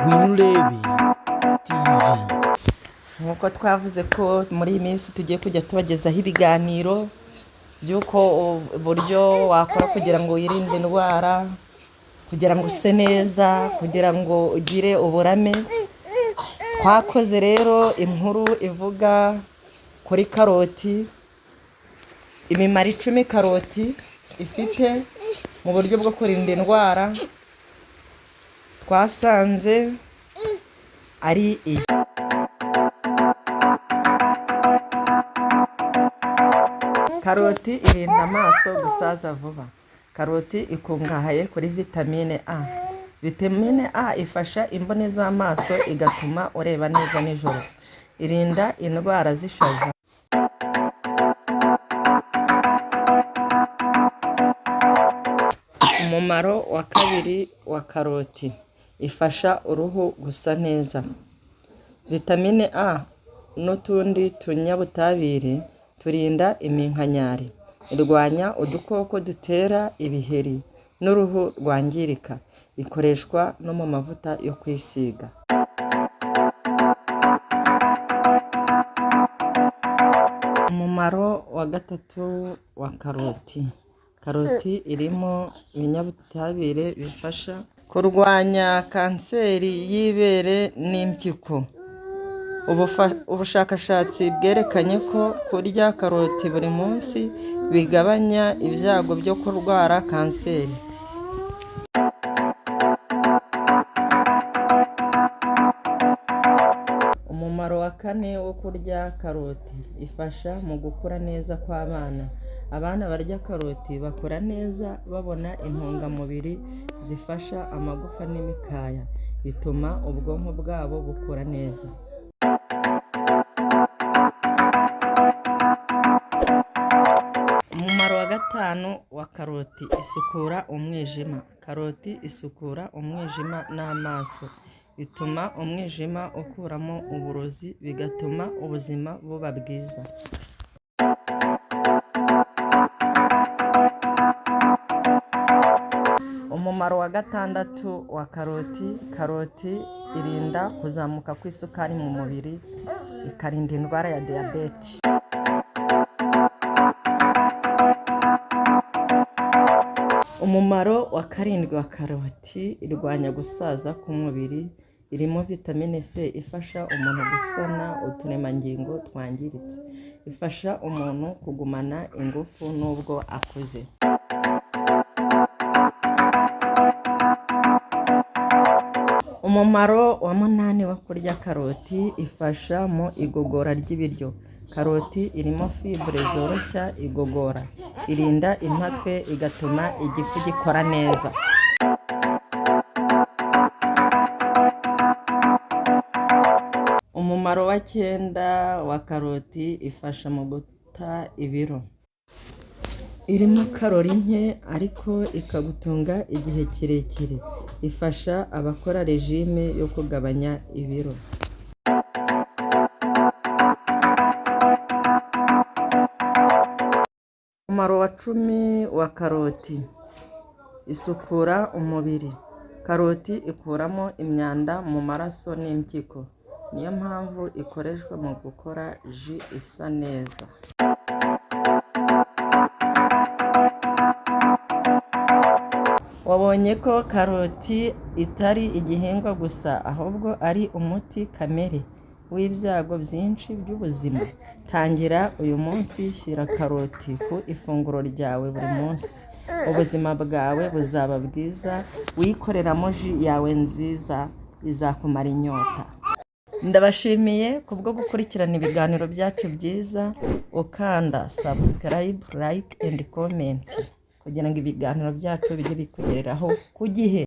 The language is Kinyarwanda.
Ngwinurebe TV. nk'uko twavuze ko muri iyi minsi tugiye kujya tubagezaho ibiganiro by'uko uburyo wakora kugira ngo wirinde indwara, kugira ngo use neza, kugira ngo ugire uburame. Twakoze rero inkuru ivuga kuri karoti, imimaro 10 karoti ifite mu buryo bwo kurinda indwara. Twasanze ari iyi. Karoti irinda amaso gusaza vuba. Karoti ikungahaye kuri vitamine A. Vitamine A ifasha imboni z'amaso igatuma ureba neza nijoro. Irinda indwara z'ishaza. Umumaro wa kabiri wa karoti, ifasha uruhu gusa neza. Vitamine A n'utundi tunyabutabire turinda iminkanyari, irwanya udukoko dutera ibiheri n'uruhu rwangirika. Ikoreshwa no mu mavuta yo kwisiga. Umumaro wa gatatu wa karoti, karoti irimo ibinyabutabire bifasha kurwanya kanseri y'ibere n'impyiko. Ubushakashatsi bwerekanye ko kurya karoti buri munsi bigabanya ibyago byo kurwara kanseri. Umumaro wa kane wo kurya karoti, ifasha mu gukura neza kw'abana. Abana barya karoti bakura neza babona intungamubiri zifasha amagufa n'imikaya, bituma ubwonko bwabo bukura neza. Umumaro wa gatanu wa karoti, isukura umwijima. Karoti isukura umwijima n'amaso, bituma umwijima ukuramo uburozi, bigatuma ubuzima buba bwiza. Umumaro wa gatandatu wa karoti, karoti irinda kuzamuka kw'isukari mu mubiri, ikarinda indwara ya diyabete. Umumaro wa karindwi wa karoti, irwanya gusaza k'umubiri. Irimo vitamine C ifasha umuntu gusana uturemangingo twangiritse. Ifasha umuntu kugumana ingufu nubwo akuze. Umumaro wa 8 wo kurya karoti, ifasha mu igogora ry'ibiryo. Karoti irimo fibre zoroshya igogora, irinda impatwe, igatuma igifu gikora neza. Umumaro wa 9 wa karoti, ifasha mu guta ibiro. Irimo karori nke ariko ikagutunga igihe kirekire. Ifasha abakora regime yo kugabanya ibiro. Umumaro wa 10 wa karoti, isukura umubiri. Karoti ikuramo imyanda mu maraso n'impyiko. Niyo mpamvu ikoreshwa mu gukora ji isa neza. Wabonye ko karoti itari igihingwa gusa, ahubwo ari umuti kamere w'ibyago byinshi by'ubuzima. Tangira uyu munsi, shyira karoti ku ifunguro ryawe buri munsi. Ubuzima bwawe buzaba bwiza, wikoreramo ji yawe nziza izakumara inyota. Ndabashimiye kubwo gukurikirana ibiganiro byacu byiza, ukanda subscribe, like and comment kugira ngo ibiganiro byacu bijye bikugereraho ku gihe.